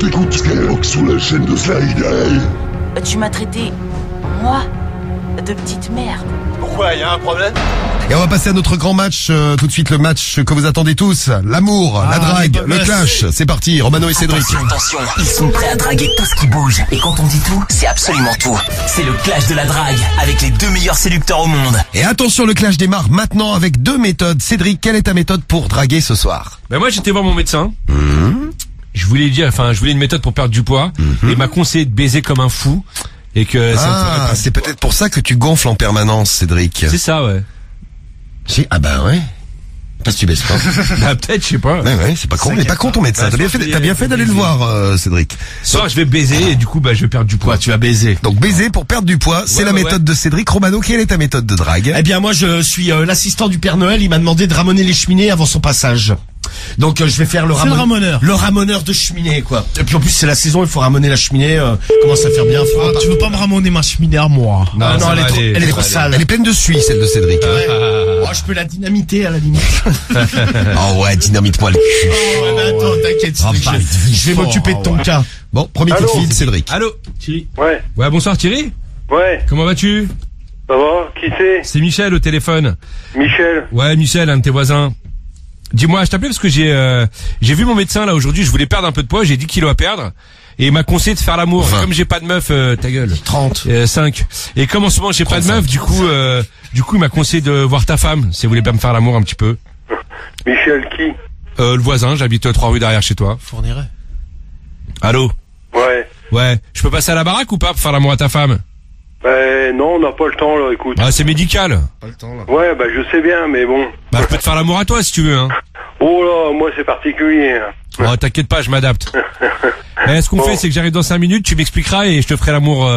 t'écoutes Skyrock sur la chaîne de Friday. Tu m'as traité, moi, de petite merde. Pourquoi, y a un problème? Et on va passer à notre grand match, tout de suite le match que vous attendez tous. L'amour, la drague, le clash. C'est parti, Romano et Cédric. Attention, ils sont prêts à draguer tout ce qui bouge. Et quand on dit tout, c'est absolument tout. C'est le clash de la drague, avec les 2 meilleurs séducteurs au monde. Et attention, le clash démarre maintenant avec 2 méthodes. Cédric, quelle est ta méthode pour draguer ce soir? Ben moi j'étais voir mon médecin. Je voulais une méthode pour perdre du poids. Et il m'a conseillé de baiser comme un fou. Et que ça me ferait pas. C'est peut-être pour ça que tu gonfles en permanence, Cédric. C'est ça, ouais. Ah bah ouais. Parce que tu baisses pas. Bah peut-être, je sais pas. Ouais, c'est pas con. Il est pas con ton médecin. T'as bien fait d'aller le voir, Cédric. Soit je vais baiser et du coup je vais perdre du poids. Tu vas baiser. Donc baiser pour perdre du poids, c'est la méthode de Cédric. Romano, quelle est ta méthode de drague? Eh bien moi je suis l'assistant du Père Noël, il m'a demandé de ramoner les cheminées avant son passage. Donc je vais faire le ramoneur. Le ramoneur de cheminée quoi. Et puis en plus c'est la saison, il faut ramoner la cheminée, commence à faire bien froid. Tu veux pas me ramoner ma cheminée à moi? Non, elle est trop sale. Elle est pleine de suie, celle de Cédric. Oh, je peux la dynamiter à la limite. Oh ouais, dynamite-moi le cul. Oh, mais attends, t'inquiète, je vais m'occuper de ton cas. Bon, premier coup de fil, Cédric. Allô, Thierry. Ouais. Ouais, bonsoir Thierry. Ouais. Comment vas-tu? Ça va? Qui c'est? C'est Michel au téléphone. Michel. Ouais, Michel, un de tes voisins. Dis-moi, je t'appelais parce que j'ai vu mon médecin là aujourd'hui, je voulais perdre un peu de poids, j'ai 10 kilos à perdre. Et il m'a conseillé de faire l'amour. Comme j'ai pas de meuf, ta gueule. 30. 5. Et comme en ce moment j'ai pas de meuf, du coup il m'a conseillé de voir ta femme, si elle voulait pas me faire l'amour un petit peu. Michel qui? Le voisin, j'habite 3 rues derrière chez toi. Fournirait. Allô? Ouais. Ouais. Je peux passer à la baraque ou pas pour faire l'amour à ta femme? Non, on n'a pas le temps là, écoute. Ah, c'est médical. Pas le temps là. Ouais, je sais bien, mais bon. Bah, je peux te faire l'amour à toi si tu veux, hein. Oh là, moi c'est particulier. Oh, t'inquiète pas, je m'adapte. Ce qu'on fait, c'est que j'arrive dans 5 minutes, tu m'expliqueras et je te ferai l'amour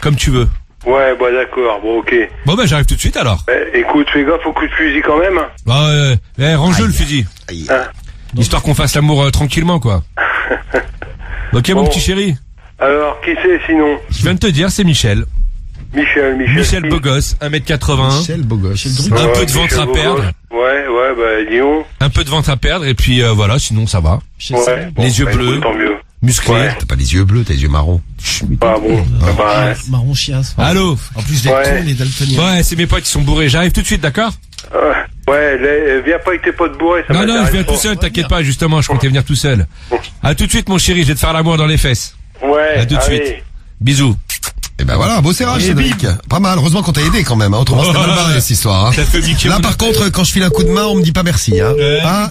comme tu veux. Ouais, d'accord, bon ok. Bon j'arrive tout de suite alors. Écoute, fais gaffe au coup de fusil quand même. Range-le le fusil. Hein? Histoire qu'on fasse l'amour tranquillement, quoi. Ok, mon petit chéri. Alors, qui c'est sinon? Je viens de te dire, c'est Michel. Michel beau gosse, 1m80. Michel beau gosse. Un peu de ventre à perdre. Ouais, disons. Un peu de ventre à perdre et puis voilà, sinon ça va. Ouais, les yeux bleus. Écoute, tant mieux. Musclé. Ouais. T'as pas les yeux bleus, t'as les yeux marrons. Ah bon, Marron chiasse. Allô? En plus d'être con, les daltoniens. Ouais, c'est mes potes qui sont bourrés. J'arrive tout de suite, d'accord? viens pas avec tes potes bourrés, ça Non, m'intéresse je viens pas. tout seul, t'inquiète pas, justement, je comptais venir tout seul. À tout de suite, mon chéri, je vais te faire l'amour dans les fesses. Ouais, À tout de suite. Bisous. Et ben voilà, beau serrage, Cédric. Pas mal, heureusement qu'on t'a aidé quand même, hein. Autrement c'était mal barré cette histoire, hein. T'as fait niquer Là mon par contre, quand je file un coup de main, on me dit pas merci, hein.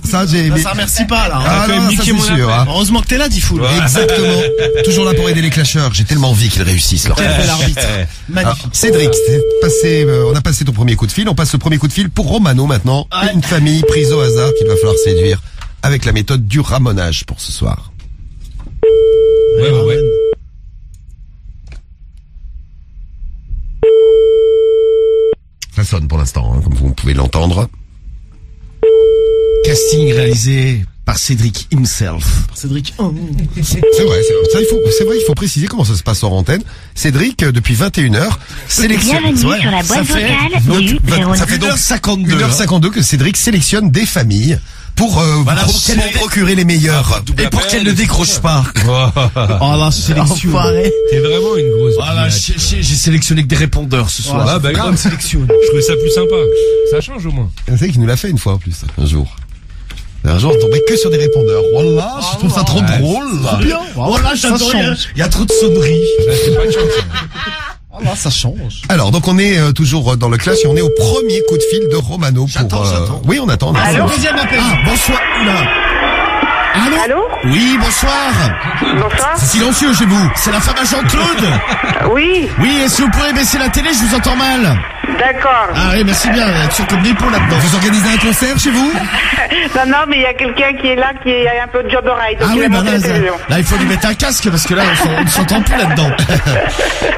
Ça j'ai... Ça remercie pas, là. Ah fait non, ça niquer c'est mon sûr, hein. Heureusement que t'es là, Diffoul. Exactement. Toujours là pour aider les clasheurs. J'ai tellement envie qu'ils réussissent leur Quel clash. bel arbitre. Alors, Magnifique. Cédric, on a passé ton premier coup de fil. On passe le premier coup de fil pour Romano maintenant. Ouais. Une famille prise au hasard qu'il va falloir séduire avec la méthode du ramonage pour ce soir. Ouais. Ça sonne pour l'instant, hein, comme vous pouvez l'entendre. Casting réalisé par Cédric himself. Cédric. C'est vrai, il faut préciser comment ça se passe hors antenne. Cédric, depuis 21h, sélectionne. Bienvenue sur la boîte vocale du 09. Ça fait donc 1h52. 1h52 que Cédric sélectionne des familles pour Voilà, vous procurer les meilleurs. Et pour qu'elle ne décroche pas. Oh la sélection. T'es vraiment une grosse Voilà, biatch. j'ai sélectionné que des répondeurs ce soir. Ah, bah, grave. sélection. Je trouvais ça plus sympa. Ça change au moins. C'est vrai qu'il nous l'a fait une fois en plus, un jour. Un jour, on tombait que sur des répondeurs. Voilà, je trouve ça trop drôle. Bien. Voilà, Ça j'adore. change. Il y a trop de sonneries. C'est pas de chance. Oh là, ça change. Alors, donc on est toujours dans le clash et on est au premier coup de fil de Romano pour... J'attends. Oui, on attend. Allô? Deuxième appel. Bonsoir. Oula. Allô? Oui, bonsoir. Bonsoir. C'est silencieux chez vous. C'est la femme à Jean-Claude. Oui, Oui, et si vous pouvez baisser la télé, je vous entends mal. d'accord. Ah oui, merci bien. Être sûr comme des pots là-dedans. Vous organisez un concert chez vous? Non, mais il y a quelqu'un qui est là, qui a un peu de job d'oreille, donc Ah il oui, a bah monté la télévision. là, il faut lui mettre un casque parce que là, on ne s'entend plus là-dedans.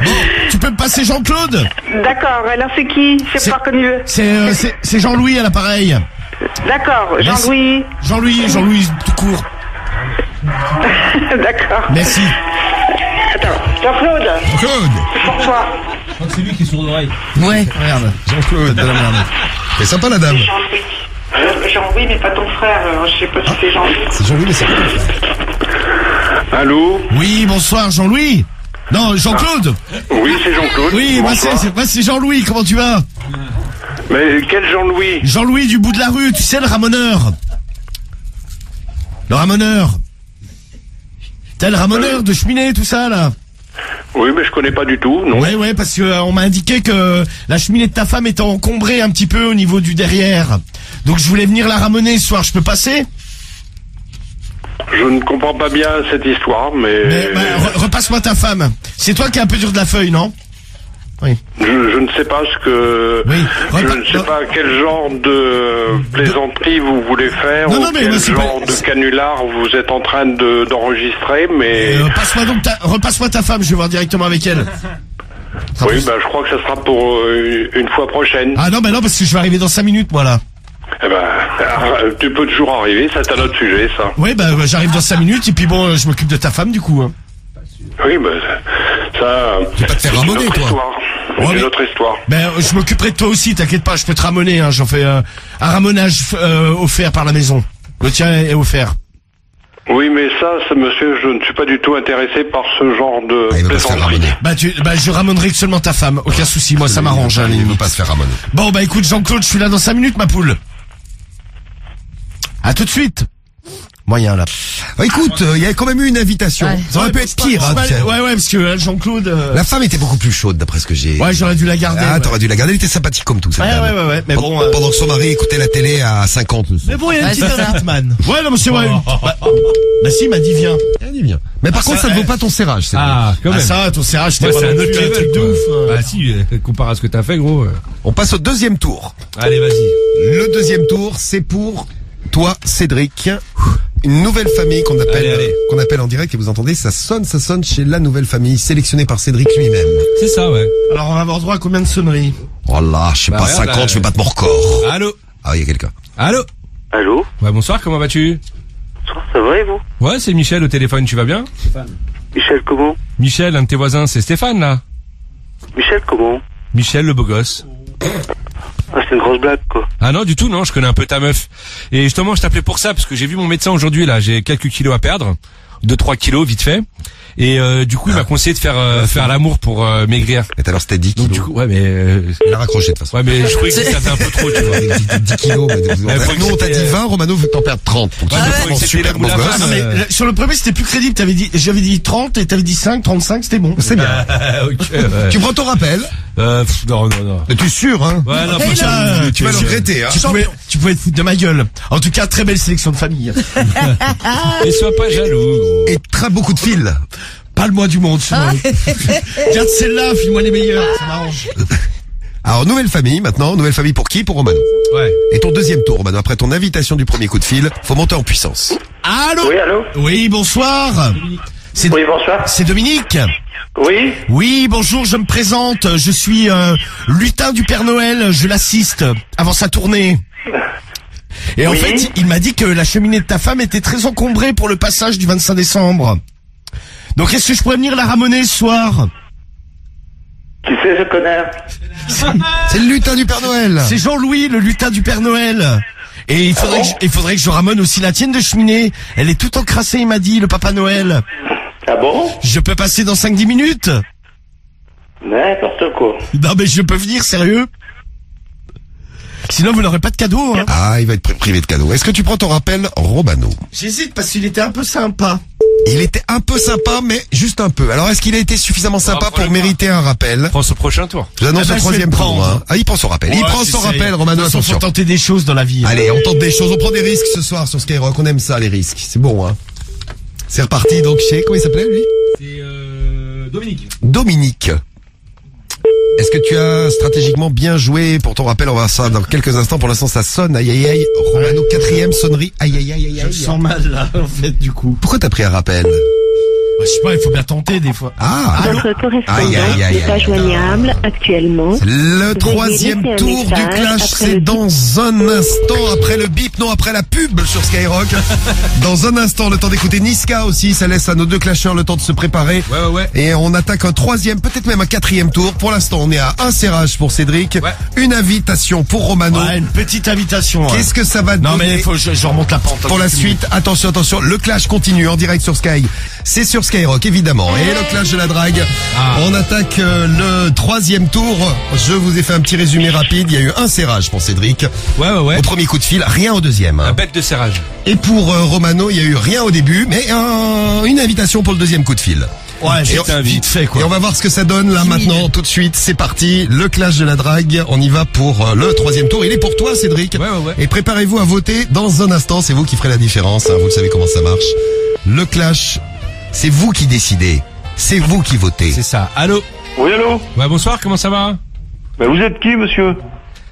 Bon, tu peux me passer Jean-Claude? D'accord, alors c'est qui? C'est- C'est pas connu. C'est Jean-Louis à l'appareil. D'accord, Jean-Louis. Jean-Louis tout court. D'accord. Merci. Attends, Jean-Claude, Claude. c'est pour toi. Je crois que c'est lui qui est sourd d'oreille. Ouais. Merde. Jean-Claude. De la merde. C'est sympa la dame. Jean-Louis. Jean-Louis, mais pas ton frère, je sais pas si c'est Jean-Louis. C'est Jean-Louis, mais c'est pas ton frère. Allô? Oui, bonsoir, Jean-Louis. Non, Jean-Claude. Oui, c'est Jean-Claude. Oui, moi Bonsoir. c'est Jean-Louis, comment tu vas? Mais quel Jean-Louis? Jean-Louis du bout de la rue, tu sais, le ramoneur. Le ramoneur. T'as le ramoneur de cheminée, tout ça, là. Oui, mais je connais pas du tout, non. Ouais, parce que on m'a indiqué que la cheminée de ta femme était encombrée un petit peu au niveau du derrière. Donc je voulais venir la ramener ce soir, je peux passer? Je ne comprends pas bien cette histoire, mais... Repasse-moi ta femme. C'est toi qui es un peu dur de la feuille, non? Oui. Je ne sais pas ce que... Oui. Je ne sais pas quel genre de plaisanterie vous voulez faire, Non, ou non, mais quel moi, c'est genre pas- de canular vous êtes en train d'enregistrer, mais... Repasse-moi ta femme, je vais voir directement avec elle. Oui, bah je crois que ça sera pour une fois prochaine. Ah non, parce que je vais arriver dans 5 minutes, moi, là. Eh ben, tu peux toujours arriver, c'est un autre sujet, ça. Oui, j'arrive dans 5 minutes, et puis bon, je m'occupe de ta femme, du coup. Hein. Oui, bah ça... Tu vas pas te faire ramoner, toi. C'est une autre histoire. Je m'occuperai de toi aussi, t'inquiète pas, je peux te ramoner, hein. J'en fais un ramonage offert par la maison. Le tien est offert. Oui, mais ça, monsieur, je ne suis pas du tout intéressé par ce genre de plaisanterie. Je ramonerai seulement ta femme, aucun souci, moi ça m'arrange. Hein, il ne veut pas se faire ramoner. Bon, écoute, Jean-Claude, je suis là dans 5 minutes, ma poule. À tout de suite. Moyen, là. Écoute, il y a quand même eu une invitation. Ça aurait pu être pire, hein, tu sais. Ouais, parce que Jean-Claude... La femme était beaucoup plus chaude, d'après ce que j'ai... Ouais, j'aurais dû la garder. Ah, t'aurais dû la garder, elle était sympathique comme tout, cette dame. Ouais, mais bon... Pendant que son mari écoutait la télé à 50 le soir. Mais bon, il y a une petite Hartmann. Ouais, non, mais c'est vrai. Bah si, il m'a dit viens. Elle dit bien. Mais par contre, ça ne vaut pas ton serrage, c'est Ah, quand même. ça, ton serrage, c'était Ouais, pas c'est un non autre plus un level, truc de quoi. ouf. Bah si, comparé à ce que t'as fait, gros. On passe au deuxième tour. Allez, vas-y. Le deuxième tour, c'est pour toi, Cédric. Une nouvelle famille qu'on appelle en direct, et vous entendez, ça sonne chez la nouvelle famille sélectionnée par Cédric lui-même. C'est ça, ouais. Alors, on va avoir droit à combien de sonneries? Oh là, je sais pas, regarde, 50, je vais battre mon record. Allô? Ah, il y a quelqu'un. Allô? Allô? Ouais, bonsoir, comment vas-tu? Ça va et vous? Ouais, c'est Michel au téléphone, tu vas bien? Michel comment? Michel, un de tes voisins, c'est Stéphane, là. Michel comment? Michel, le beau gosse. Ah, c'est une grosse blague, quoi. Ah non, du tout, non, je connais un peu ta meuf. Et justement, je t'appelais pour ça, parce que j'ai vu mon médecin aujourd'hui, là, j'ai quelques kilos à perdre. 2-3 kilos, vite fait. Et du coup, il m'a conseillé de faire l'amour pour maigrir. Et alors, c'était 10 kilos. Donc, du coup, ouais, mais... Il a raccroché, de toute façon. Ouais, mais je croyais que ça faisait un peu trop, tu vois. 10 kilos, nous, on t'a dit 20, Romano veut que t'en perdes 30. Donc, c'était super la beau boule à gosse. femme. Non, mais sur le premier, c'était plus crédible. J'avais dit 30 et t'avais dit 5, 35, c'était bon. C'est bien. Ok, ouais. Tu prends ton rappel. Non. Tu es sûr, hein? Ouais, non, Tu vas le regretter, hein? Tu pouvais te foutre de ma gueule. En tout cas, très belle sélection de famille. Et sois pas jaloux, gros. Et très beaucoup de fils. Pas le mois du monde, sinon. Garde celle-là, file-moi les meilleurs, ça m'arrange. Alors, nouvelle famille, maintenant. Nouvelle famille pour qui? Pour Romano. Ouais. Et ton deuxième tour, Romano. Après ton invitation du premier coup de fil, faut monter en puissance. Allô? Oui, allô? Oui, bonsoir. Oui, bonsoir. C'est Dominique? Oui? Oui, bonjour, je me présente. Je suis lutin du Père Noël. Je l'assiste avant sa tournée. Et en Oui. fait, il m'a dit que la cheminée de ta femme était très encombrée pour le passage du 25 décembre. Donc, est-ce que je pourrais venir la ramoner ce soir? Qui c'est ce connard? C'est le lutin du Père Noël. C'est Jean-Louis, le lutin du Père Noël. Et il faudrait que je ramène aussi la tienne de cheminée. Elle est toute encrassée, il m'a dit, le Papa Noël. Ah bon? Je peux passer dans 5-10 minutes? N'importe quoi. Non, mais je peux venir, sérieux? Sinon, vous n'aurez pas de cadeau, hein. Ah, il va être privé de cadeau. Est-ce que tu prends ton rappel, Romano? J'hésite parce qu'il était un peu sympa. Il était un peu sympa, mais juste un peu. Alors, est-ce qu'il a été suffisamment sympa pour mériter un rappel? Prends ce prochain tour. Je vous annonce Eh ben, le je vais troisième le tour, prendre. hein. Ah, il prend son rappel. Il Ouais, prend son j'essaye. rappel, Romano, De toute façon, attention. faut tenter des choses dans la vie. Allez, on tente des choses, on prend des risques ce soir sur Skyrock. On aime ça, les risques. C'est bon, hein. C'est reparti, donc, chez, comment il s'appelait, lui? C'est Dominique. Dominique. Est-ce que tu as stratégiquement bien joué pour ton rappel? On va voir ça dans quelques instants. Pour l'instant, ça sonne. Aïe, aïe, aïe. Romano, quatrième sonnerie. Aïe, aïe, aïe, aïe, Je aïe. me sens mal, là, en fait, du coup. Pourquoi t'as pris un rappel? Je sais pas, il faut bien tenter, des fois. Ah. Allô? Votre correspondant Aïe, aïe, aïe, n'est pas aïe. joignable actuellement. Le troisième laisser un tour du message clash, après c'est le dans un instant, après le bip, non, après la pub sur Skyrock. Dans un instant, le temps d'écouter Niska aussi, ça laisse à nos deux clasheurs le temps de se préparer. Ouais. Et on attaque un troisième, peut-être même un quatrième tour. Pour l'instant, on est à un serrage pour Cédric, Ouais. une invitation pour Romano. Ouais, une petite invitation. Ouais. Qu'est-ce que ça va Non, donner mais je remonte la pente. pour la suite? Attention, le clash continue en direct sur Sky. C'est sur Skyrock, évidemment. Et le clash de la drague. On attaque le 3e tour. Je vous ai fait un petit résumé rapide. Il y a eu un serrage pour Cédric. Ouais. Au premier coup de fil, rien au deuxième. Un bec de serrage. Et pour Romano, il y a eu rien au début, mais une invitation pour le deuxième coup de fil. Ouais, vite fait, quoi. Et on va voir ce que ça donne là maintenant, tout de suite. C'est parti, le clash de la drague. On y va pour le 3e tour. Il est pour toi, Cédric. Ouais. Et préparez-vous à voter dans un instant. C'est vous qui ferez la différence. Hein. Vous le savez comment ça marche. Le clash, c'est vous qui décidez. C'est vous qui votez. C'est ça. Allô? Oui, allô? Ouais, bonsoir, comment ça va? Mais vous êtes qui, monsieur?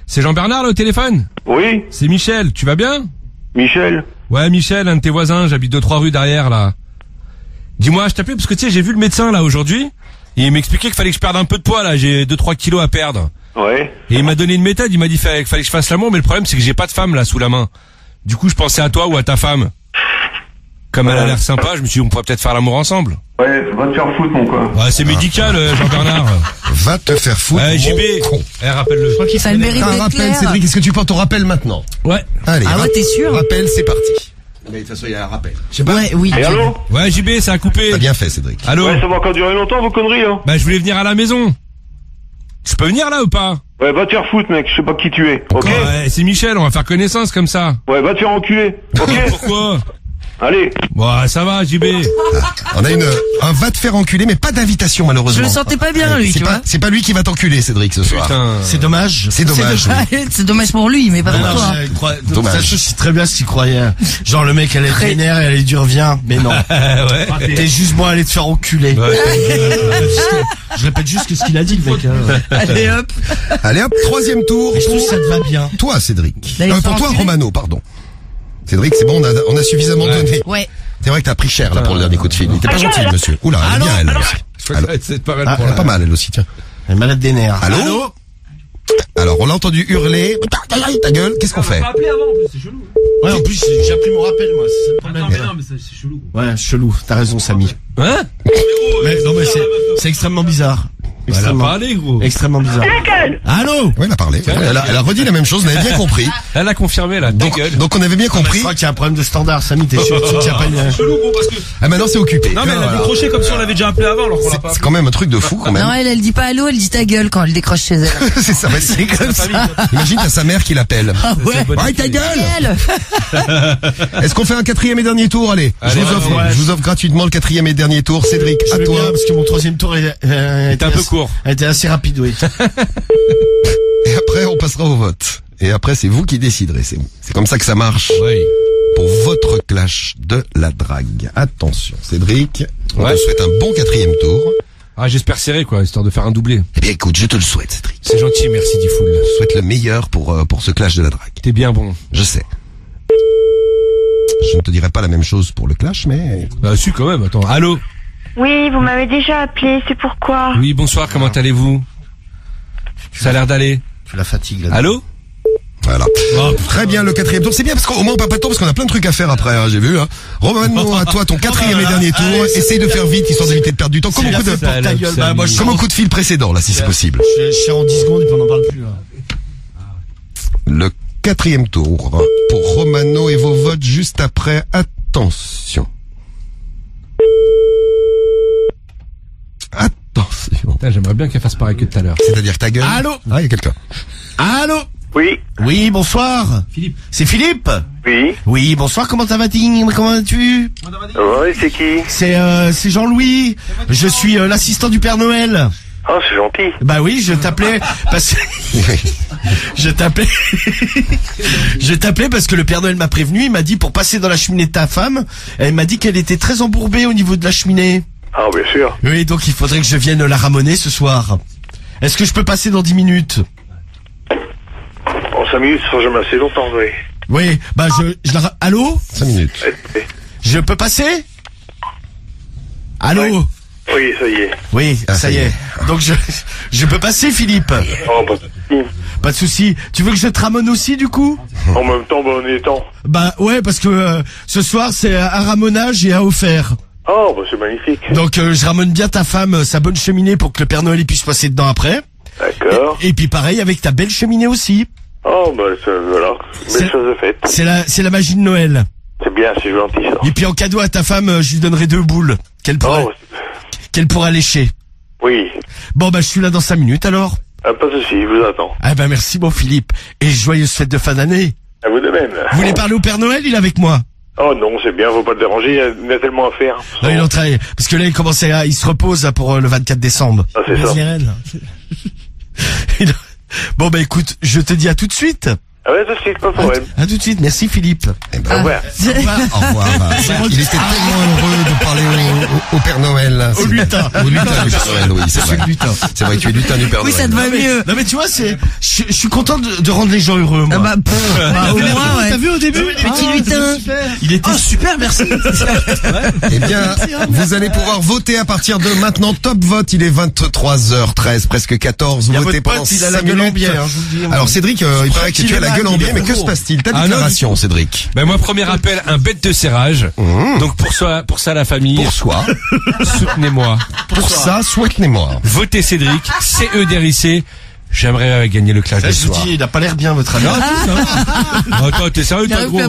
C'est Jean-Bernard, là, au téléphone? Oui? C'est Michel, tu vas bien? Michel? Ouais, Michel, un de tes voisins, j'habite 2-3 rues derrière, là. Dis-moi, je t'appelais parce que tu sais, j'ai vu le médecin, là, aujourd'hui, et il m'expliquait qu'il fallait que je perde un peu de poids, là, j'ai 2-3 kilos à perdre. Ouais. Et il m'a donné une méthode, il m'a dit qu'il fallait que je fasse l'amour, mais le problème, c'est que j'ai pas de femme, là, sous la main. Du coup, je pensais à toi ou à ta femme. Comme elle a l'air sympa, je me suis dit, on pourrait peut-être faire l'amour ensemble. Ouais, va te faire foutre, mon quoi. Ouais, c'est médical, Jean-Bernard. Va te faire foutre. JB. Rappelle-le. Je crois qu'il Ça le mérite d'être rappel, clair. Cédric, est-ce que tu portes ton rappel maintenant? Ouais. Allez. Ah ouais, t'es sûr? Rappel, c'est parti. Mais de toute façon, il y a un rappel. Je sais pas. Ouais, oui. Et allô? Ouais, JB, ça a coupé. T'as bien fait, Cédric. Allô? Ouais, ça va encore durer longtemps, vos conneries, hein? Bah, je voulais venir à la maison. Je peux venir là ou pas? Ouais, va te faire foutre, mec, je sais pas qui tu es, ok? Ouais, c'est Michel, on va faire connaissance comme ça. Ouais, va te faire enculer, ok? Pourquoi? Allez. Ouais, ça va, JB. On a un va te faire enculer, mais pas d'invitation, Je malheureusement. le sentais pas bien, lui, tu vois. C'est pas lui qui va t'enculer, Cédric, ce soir. Putain. C'est dommage. C'est dommage. oui. C'est dommage pour lui, mais pas pour toi. Dommage. Je sais très bien ce qu'il croyait. Genre, le mec, elle est vénère et elle est dure, viens. Mais non. Ouais. T'es juste bon à aller te faire enculer. Je répète juste ce qu'il a dit, le mec. Allez, hop. Allez hop, 3e tour. Et je trouve que ça te va bien. Toi, Cédric. Là, il faut Pour toi, enculer. Romano, pardon. Cédric, c'est bon, on a suffisamment donné. Ouais. C'est vrai que t'as pris cher, là, pour le dernier coup de fil. Il était pas gentil, monsieur. Oula, elle est bien, elle aussi. C'est pas mal Elle est pas mal, elle aussi, tiens. Elle est malade des nerfs. Allô? Alors, on l'a entendu hurler. Ta gueule, qu'est-ce qu'on fait? Appelé avant, en plus, c'est chelou. Ouais, en plus, j'ai appelé mon rappel, moi. C'est ça le problème. Non, mais c'est chelou. Ouais, chelou. T'as raison, Samy. Hein? Mais non, mais c'est extrêmement bizarre. Elle a Extrêmement, parlé, gros. extrêmement bizarre. Allô? Ouais, elle a parlé. Elle a redit la même chose, on avait bien compris. Elle a confirmé, là. Ta gueule. Donc on avait bien Je compris. crois qu'il y a un problème de standard, Samy. T'es sûr qu'il y a pas une... Chelou, gros, parce que. Ah, maintenant c'est occupé. Non, mais elle a Voilà. décroché comme si on l'avait déjà appelé avant, alors qu'on l'a pas C'est quand même un truc de fou, quand même. Non, elle dit pas allô, elle dit ta gueule quand elle décroche chez elle. C'est ça, c'est comme ça. Imagine, t'as sa mère qui l'appelle. Ouais, ta gueule! Elle. Est-ce qu'on fait un 4e et dernier tour? Allez, Allez, je vous offre gratuitement le 4e et dernier tour. Cédric, Je à veux toi. bien, parce que mon 3e tour était un peu court. Elle était assez rapide, oui. Et après, on passera au vote. Et après, c'est vous qui déciderez. C'est comme ça que ça marche. Ouais. Pour votre clash de la drague. Attention, Cédric. On Ouais. te souhaite un bon 4e tour. Ah, j'espère serrer, quoi, histoire de faire un doublé. Eh bien, écoute, je te le souhaite, Cédric. C'est gentil, merci, Difool. Je te souhaite le meilleur pour ce clash de la drague. T'es bien bon. Je sais. Je ne te dirai pas la même chose pour le clash, mais... Bah, si, quand même, attends. Allô? Oui, vous m'avez déjà appelé, c'est pourquoi? Oui, bonsoir, comment allez-vous? Ça a l'air d'aller. Tu la fatigues, là. Allô? Voilà. Très bien, le 4e tour. C'est bien parce qu'au moins on perd pas de temps parce qu'on a plein de trucs à faire après, hein, j'ai vu. Hein. Romano, à toi, ton 4e et dernier tour. Essaye de faire vite, histoire d'éviter de perdre du temps. Comme au coup de, ta gueule. Bah, moi, comme au coup de fil précédent, là, si c'est possible. Je suis en 10 secondes et puis on n'en parle plus, là. Le 4e tour pour Romano et vos votes juste après. Attention. Attention. Putain, j'aimerais bien qu'elle fasse pareil que tout à l'heure. C'est-à-dire ta gueule. Allô? Ah, il y a quelqu'un. Allô? Oui. Oui, bonsoir. Philippe. C'est Philippe? Oui. Oui, bonsoir, comment vas-tu? Comment vas-tu? Ouais, c'est qui? C'est Jean-Louis. Je suis l'assistant du Père Noël. Oh, c'est gentil. Bah oui, je t'appelais parce que je t'appelais parce que le Père Noël m'a prévenu, il m'a dit pour passer dans la cheminée de ta femme, elle m'a dit qu'elle était très embourbée au niveau de la cheminée. Ah, bien sûr. Oui, donc il faudrait que je vienne la ramoner ce soir. Est-ce que je peux passer dans 10 minutes? En 5 minutes, ça sera jamais assez longtemps, oui. Oui, bah je la allô? 5 minutes. Je peux passer? Allô? Ouais. Oui, ça y est. Oui, ça y est. Donc je peux passer, Philippe? Oh, pas de soucis. Pas de souci. Tu veux que je te ramone aussi, du coup? En même temps, bon étant. Bah ouais, parce que ce soir c'est un ramonage et un offert. Oh, bah c'est magnifique. Donc je ramène bien ta femme, sa bonne cheminée pour que le Père Noël il puisse passer dedans après. D'accord. Et puis pareil avec ta belle cheminée aussi. Oh, bah ça, voilà. C'est- Belle chose de faite. C'est la magie de Noël. C'est bien, c'est gentil ça. Et puis en cadeau à ta femme, je lui donnerai 2 boules qu'elle pourra lécher. Oui. Bon bah je suis là dans 5 minutes alors. Pas de souci, je vous attends. Ah bah merci mon Philippe. Et joyeuse fête de fin d'année. À vous de même. Vous voulez parler au Père Noël, il est avec moi. Oh non, c'est bien, faut pas le déranger, il y a tellement à faire. Non, il est en train, parce que là il se repose là, pour le 24 décembre. Ah c'est ça. Bon bah écoute, je te dis à tout de suite. Ah ouais, tout de suite, pas de problème. À tout de suite, merci Philippe. Au revoir. Au revoir. Il était tellement heureux de parler au Père Noël. Au lutin. Au lutin du Père Noël, oui, c'est vrai. C'est vrai, tu es lutin du Père Noël. Oui, ça te va mieux. Non mais tu vois, je suis content de rendre les gens heureux, moi. Au moins, ouais. T'as vu au début? Petit lutin. Il était super, merci. Eh bien, vous allez pouvoir voter à partir de maintenant. Top vote, il est 23h13, presque 14. Vous votez pendant 5 minutes. Il a la gueule en bière, je vous le dis. Alors Cédric, il paraît que tu as la gueule en bière, mais que se passe-t-il? Ta déclaration, Cédric. Ben moi, premier appel, un bête de serrage. Donc pour ça, la famille. Pour soi. Soutenez-moi. Pour ça, soutenez-moi. Votez Cédric, CEDRIC. J'aimerais gagner le clash Là, de je vous soir. dis, il a pas l'air bien, votre ami. Attends, t'es sérieux, toi, gros?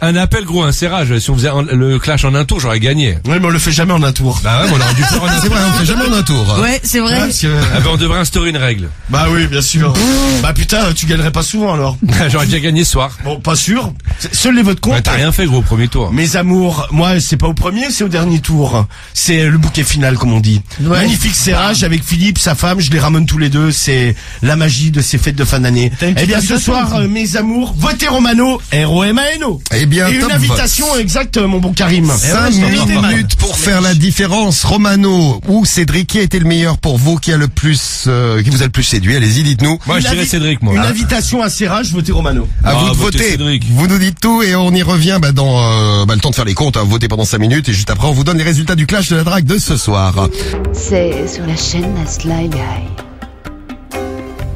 Un appel, gros, un serrage. Si on faisait le clash en un tour, j'aurais gagné. Oui, mais on le fait jamais en un tour. Bah ouais, mais on aurait dû faire en un tour. C'est vrai, on fait jamais en un tour. Ouais, c'est vrai. Ah ben, on devrait instaurer une règle. Bah oui, bien sûr. Bah putain, tu gagnerais pas souvent alors. J'aurais déjà gagné ce soir. Bon, pas sûr. Seuls les votes comptent. Ouais, t'as rien fait, gros, au premier tour. Mes amours, moi, c'est pas au premier, c'est au dernier tour. C'est le bouquet final, comme on dit. Ouais. Magnifique serrage avec Philippe, sa femme, je les ramène tous les deux. C'est la magie de ces fêtes de fin d'année. Eh bien, ce soir, mes amours, votez Romano, R-O-M-A-N-O. Eh bien, et une top invitation, exact, mon bon Karim. 5 minutes pour faire la différence. Romano ou Cédric, qui a été le meilleur pour vous, qui vous a le plus séduit? Allez-y, dites-nous. Moi, je dirais Cédric, moi. Une invitation à serrage, votez Romano. À vous de votez voter. Cédric. Vous nous dites tout et on y revient dans le temps de faire les comptes. Votez pendant 5 minutes et juste après on vous donne les résultats du clash de la drague de ce soir. C'est sur la chaîne Sly Guy.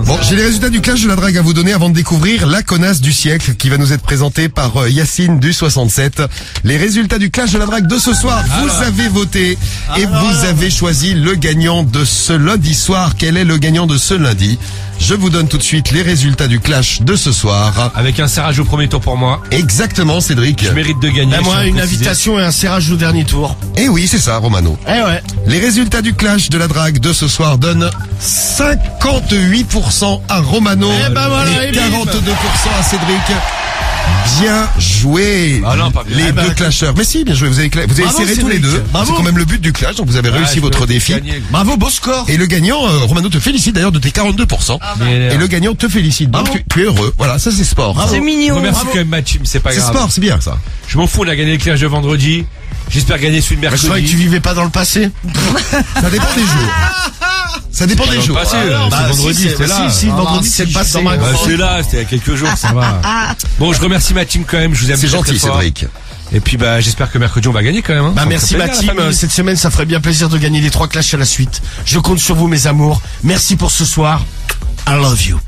Bon, j'ai les résultats du clash de la drague à vous donner avant de découvrir la connasse du siècle qui va nous être présentée par Yacine du 67. Les résultats du clash de la drague de ce soir, vous avez voté et vous avez choisi le gagnant de ce lundi soir. Quel est le gagnant de ce lundi? Je vous donne tout de suite les résultats du clash de ce soir. Avec un serrage au premier tour pour moi. Exactement, Cédric. Je mérite de gagner. Bah, moi, une invitation et un serrage au dernier tour. Eh oui, c'est ça, Romano. Eh ouais. Les résultats du clash de la drague de ce soir donnent 58% à Romano Eh ben voilà, et et bim. 42% à Cédric. Bien joué, Ah non, pas bien. les Eh ben, deux clasheurs. Mais si, bien joué, vous avez Bravo, serré tous les Cédric. deux. Bravo. C'est quand même le but du clash, donc vous avez réussi votre défi. Bravo, beau score. Et le gagnant, Romano te félicite d'ailleurs de tes 42%. Et le gagnant te félicite, donc tu es heureux. Voilà, ça c'est sport. C'est mignon. Remercie quand même ma team, c'est pas C'est grave. sport, c'est bien ça. Je m'en fous, on a gagné le clash de vendredi. J'espère gagner celui de Je mercredi. croyais que tu vivais pas dans le passé. Ça dépend des jours. Ça dépend des jours. Passé, Bah, c'est vendredi, si, c'était là. Si, vendredi, c'est le passé. Bah, c'est là, c'était il y a quelques jours, ça va. Bon, je remercie ma team quand même, je vous aime C'est très, gentil, très fort. Cédric. Et puis, bah, j'espère que mercredi, on va gagner quand même. Hein. Bah Ça me merci ferait ma plaisir, team, la famille. cette semaine ça ferait bien plaisir de gagner les 3 clashs à la suite. Je compte sur vous mes amours. Merci pour ce soir. I love you.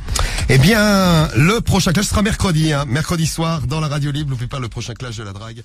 Eh bien, le prochain clash sera mercredi, mercredi soir dans la radio libre. N'oubliez pas le prochain clash de la drague.